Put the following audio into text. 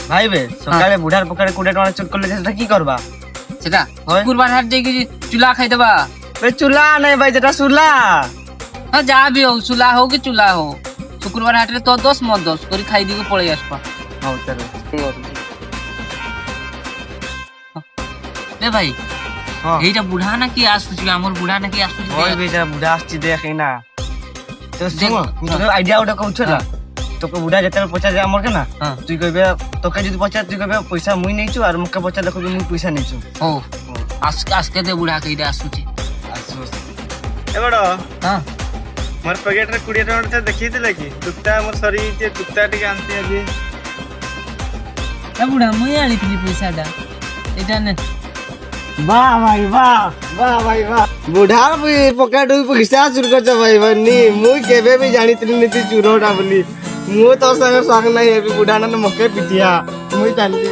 ভাইবে সকালে বুড়ার পকেটে 20 টাকা চুট করলে সেটা কি করবা? সেটা শুক্রবার হাট যাই চুলা খাই দেবা। ভাই চুলা নাই ভাই, যেটা চুলা। হ্যাঁ যা বি হোক, চুলা হোক কি চুলা হোক, শুক্রবার হাটে তো 10 মত 10 করে খাই দিকে পড়ে আসবা। হଉ ଚାଲ। রে ভাই ହଁ এইটা বুড়া নাকি আসুছি, আমার বুড়া নাকি আসুছি। ଭାଇ ବେ ବୁଢା ଆସିଛି ଦେଖ ଏଇନା। ତ ଶୁଣ ମୁଁ ତୋତେ ଆଇଡିଆ ଗୋଟେ କହୁଛି ହେଲା। তোকে বুড়া যেତେବେଳେ পচারে আমার কেনা হ্যাঁ তুই কইবে, তোকে যদি পচারে তুই কইবে পয়সা মুই নেইছু আর মুকে পচারে কইবে মুই পয়সা নেইছু। ও আজকে দে বুড়া কেইটা আসুছি। এ বড় হ্যাঁ মোর পকেটରେ 20 ଟଙ୍କା ଦେଖିଥିଲେ କି ତୁତା ମୋର ସରି ଯେ ତୁତା ଟିକେ ଆনତି ଆଜି। এ বুড়া মুই আনিଥିଲି পয়সাটা, এটা নে। বাহ ভাই বাহ, বাহ ভাই বাহ। বুঢ়ার পকেট পয়সা চুরি করছ ভাই বনি। মুই কেবে ବି ଜାଣିଥିଲି ନି ତୁ ଚୁରଟା ବୋଲି। ମୁଁ ତୋ ସାଙ୍ଗେ ସାଙ୍ଗ ନାହିଁ ହେବି, ବୁଢା ନା ମକେ ପିଟିଆ। ମୁଇ ଜାଣିଲି।